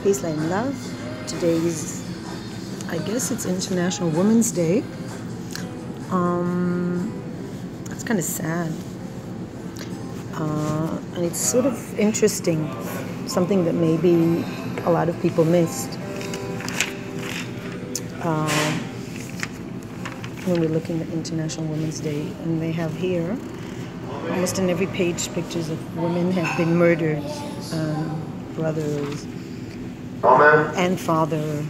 Peace, light, and love. Today is, I guess it's International Women's Day. It's kind of sad. And it's sort of interesting. Something that maybe a lot of people missed. When we're looking at International Women's Day. And they have here, almost on every page, pictures of women have been murdered. Brothers and father,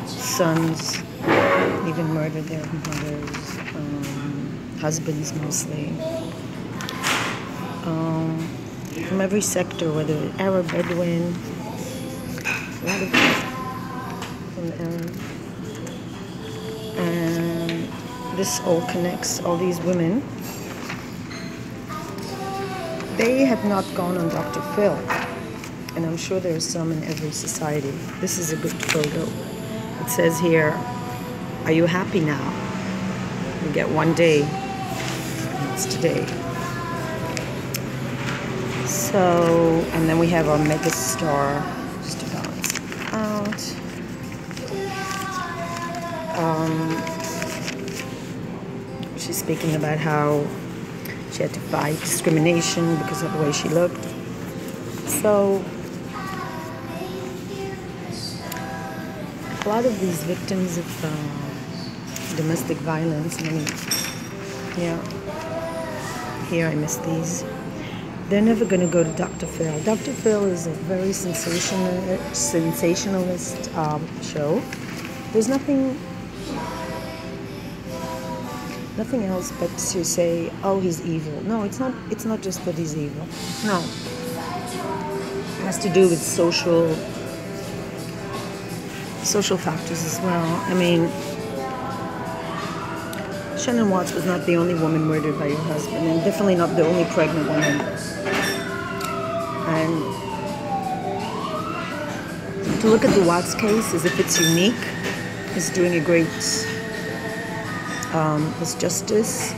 sons, even murdered their mothers, husbands mostly. From every sector, whether Arab, Bedouin, a lot of from the Arab. And this all connects all these women. They have not gone on Dr. Phil. And I'm sure there's some in every society. This is a good photo. It says here, are you happy now? You get one day. And it's today. So, and then we have our mega star, just to balance it out. She's speaking about how she had to fight discrimination because of the way she looked. So, a lot of these victims of domestic violence, here I missed these. They're never going to go to Dr. Phil. Dr. Phil is a very sensationalist show. There's nothing else but to say, oh, he's evil. No, it's not just that he's evil. No. It has to do with social factors as well. I mean, Chris Waats was not the only woman murdered by her husband, and definitely not the only pregnant woman. And to look at the Waats case as if it's unique is doing a great justice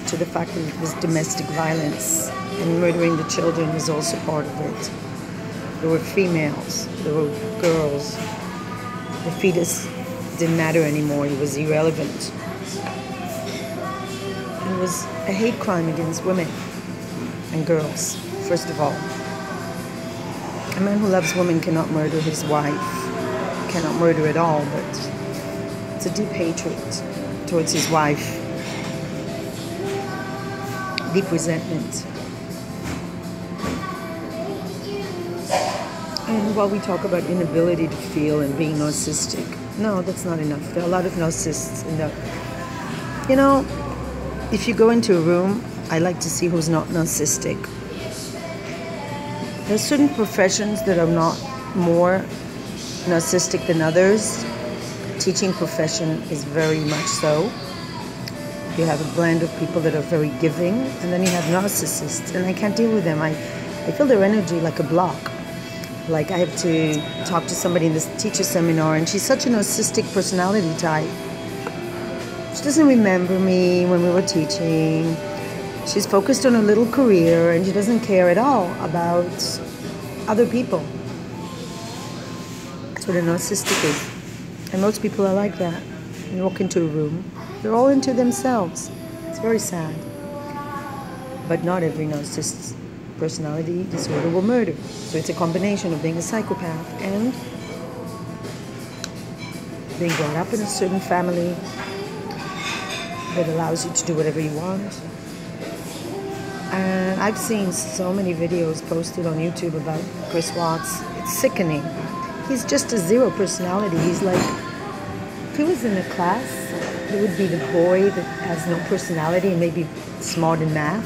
to the fact that it was domestic violence, and murdering the children was also part of it. There were females, there were girls. The fetus didn't matter anymore, it was irrelevant. It was a hate crime against women and girls, first of all. A man who loves women cannot murder his wife, cannot murder at all, but it's a deep hatred towards his wife, deep resentment. And while we talk about inability to feel and being narcissistic, no, that's not enough. There are a lot of narcissists in there. You know, if you go into a room, I like to see who's not narcissistic. There are certain professions that are not more narcissistic than others. Teaching profession is very much so. You have a blend of people that are very giving, and then you have narcissists, and I can't deal with them. I feel their energy like a block. Like I have to talk to somebody in this teacher seminar, and she's such a narcissistic personality type. She doesn't remember me when we were teaching. She's focused on her little career, and she doesn't care at all about other people. That's what a narcissistic is. And most people are like that. You walk into a room, they're all into themselves. It's very sad. But not every narcissist personality disorder will murder. So it's a combination of being a psychopath and being brought up in a certain family that allows you to do whatever you want. And I've seen so many videos posted on YouTube about Chris Waats. It's sickening. He's just a zero personality. He's like, if he was in a class, he would be the boy that has no personality and maybe smart in math,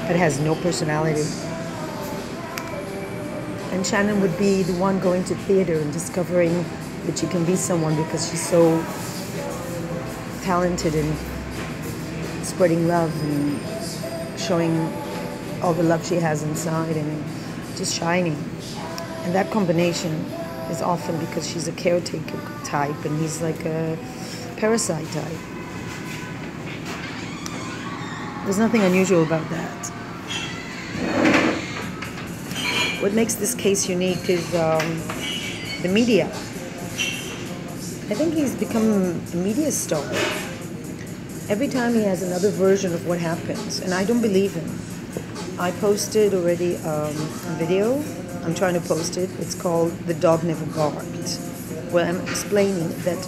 but has no personality. And Shannon would be the one going to theater and discovering that she can be someone because she's so talented in spreading love and showing all the love she has inside and just shining. And that combination is often because she's a caretaker type and he's like a parasite type. There's nothing unusual about that. What makes this case unique is the media. I think he's become a media star. Every time he has another version of what happens, and I don't believe him. I posted already a video. I'm trying to post it. It's called "The Dog Never Barked," where I'm explaining that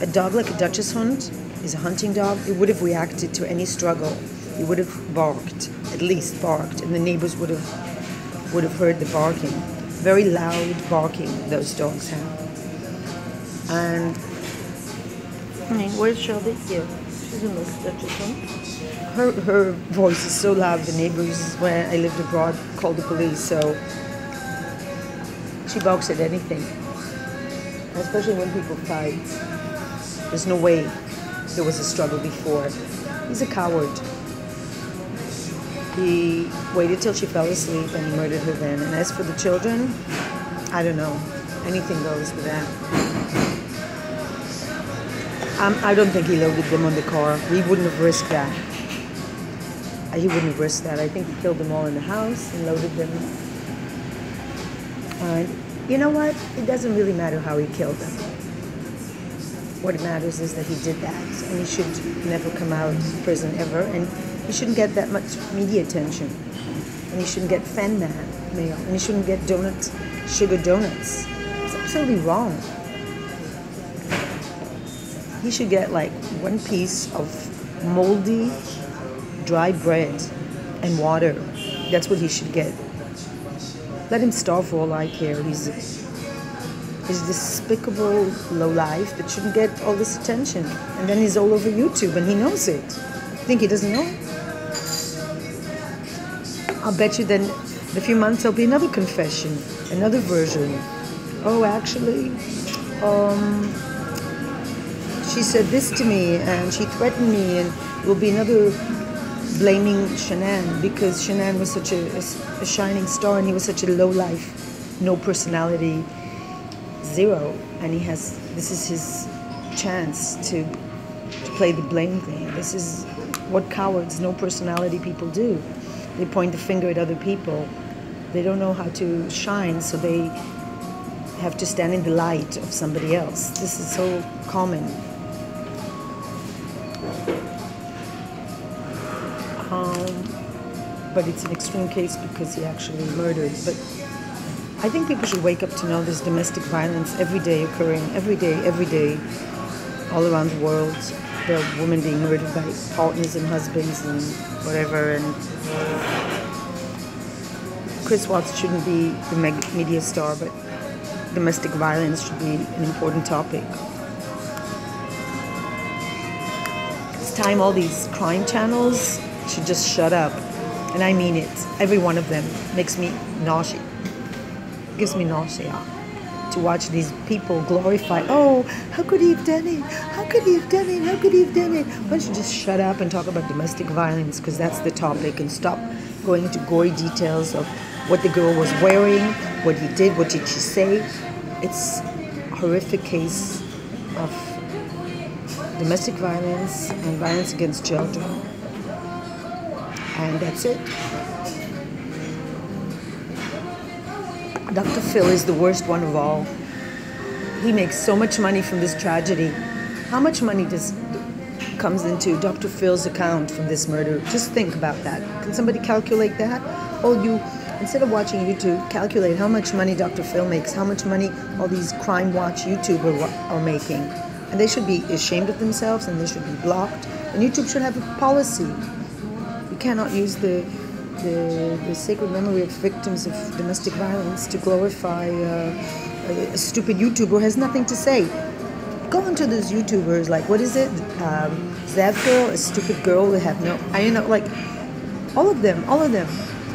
a dog like a Dutchess Hund is a hunting dog. It would have reacted to any struggle. It would have barked, at least barked, and the neighbors would have heard the barking. Very loud barking those dogs have. And I mean, where's Shelby? Here. She's in the Dutchess Hund. Her voice is so loud. The neighbors, when I lived abroad, called the police. So she barks at anything, especially when people fight. There's no way there was a struggle before. He's a coward. He waited till she fell asleep and he murdered her then. And as for the children, I don't know. Anything goes with that. I don't think he loaded them on the car. He wouldn't have risked that. He wouldn't have risked that. I think he killed them all in the house and loaded them. And you know what? It doesn't really matter how he killed them. What matters is that he did that. And he should never come out of prison ever. And he shouldn't get that much media attention. And he shouldn't get fan mail. And he shouldn't get sugar donuts. It's absolutely wrong. He should get like one piece of moldy, dry bread and water. That's what he should get. Let him starve for all I care. He's a despicable lowlife that shouldn't get all this attention. And then he's all over YouTube and he knows it. You think he doesn't know it? I'll bet you then in a few months there'll be another confession, another version. Oh, actually, she said this to me and she threatened me, and it will be another blaming Shanann because Shanann was such a shining star and he was such a low life, no personality, zero. And this is his chance to play the blame game. This is what cowards, no personality people do. They point the finger at other people. They don't know how to shine, so they have to stand in the light of somebody else. This is so common. But it's an extreme case because he actually murdered. But I think people should wake up to know there's domestic violence every day occurring, every day, all around the world. There are women being murdered by partners and husbands and whatever. And Chris Waats shouldn't be the media star, but domestic violence should be an important topic. It's time all these crime channels should just shut up. And I mean it. Every one of them makes me nauseous. Gives me nausea to watch these people glorify, oh, how could he have done it? How could he have done it? How could he have done it? Why don't you just shut up and talk about domestic violence, because that's the topic, and stop going into gory details of what the girl was wearing, what he did, what did she say. It's a horrific case of domestic violence and violence against children. And that's it. Dr. Phil is the worst one of all. He makes so much money from this tragedy. How much money comes into Dr. Phil's account from this murder? Just think about that. Can somebody calculate that? Instead of watching YouTube, calculate how much money Dr. Phil makes, how much money all these crime watch YouTubers are making. And they should be ashamed of themselves, and they should be blocked. And YouTube should have a policy. You cannot use the sacred memory of victims of domestic violence to glorify a stupid YouTuber who has nothing to say. Go into those YouTubers, like, what is it? That girl, a stupid girl who have no, like, all of them.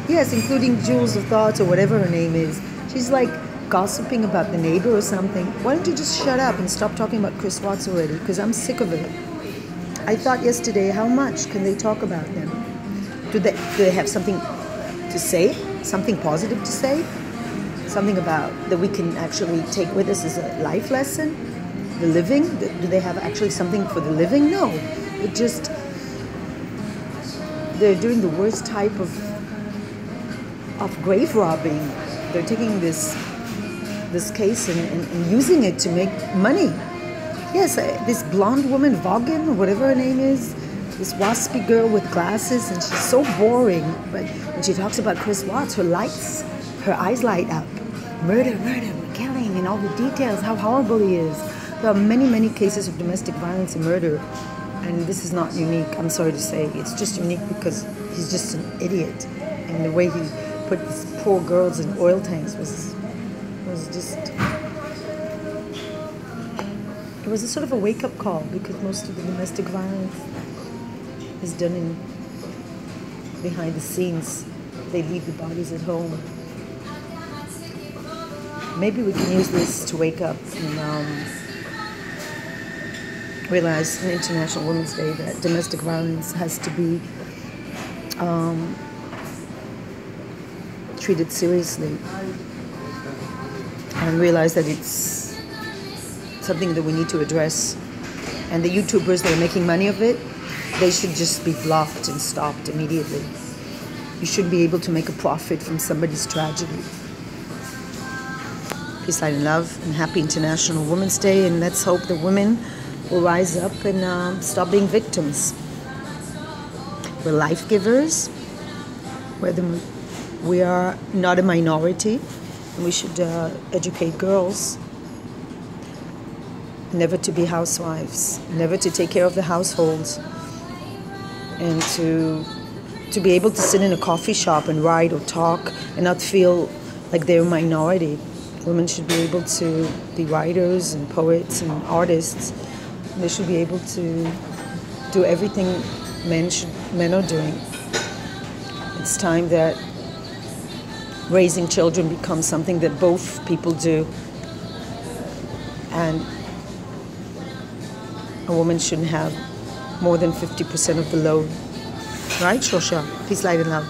Yes, including Jules of Thoughts or whatever her name is. She's like gossiping about the neighbor or something. Why don't you just shut up and stop talking about Chris Waats already? Because I'm sick of it. I thought yesterday, how much can they talk about them? Do they have something to say? Something positive to say? Something about that we can actually take with us as a life lesson? The living? Do they have actually something for the living? No. They're doing the worst type of grave robbing. they're taking this case and using it to make money. Yes, this blonde woman, Vaughan, or whatever her name is, this waspy girl with glasses, and she's so boring. But when she talks about Chris Waats, her eyes light up. Murder, killing, and all the details, how horrible he is. There are many, many cases of domestic violence and murder, and this is not unique, I'm sorry to say. It's just unique because he's just an idiot. And the way he put these poor girls in oil tanks was just... It was a sort of a wake-up call, because most of the domestic violence is done behind the scenes. They leave the bodies at home. Maybe we can use this to wake up and realize on International Women's Day that domestic violence has to be treated seriously, and realize that it's something that we need to address. And the YouTubers that are making money of it, they should just be blocked and stopped immediately. You shouldn't be able to make a profit from somebody's tragedy. Peace, light, and love, and happy International Women's Day. And let's hope the women will rise up and stop being victims. We're life givers. We are not a minority, and we should educate girls never to be housewives, never to take care of the households, and to be able to sit in a coffee shop and write or talk and not feel like they're a minority. Women should be able to be writers and poets and artists. They should be able to do everything men are doing. It's time that raising children becomes something that both people do. And a woman shouldn't have more than 50% of the load. Right, Shosha? Peace, light, and love.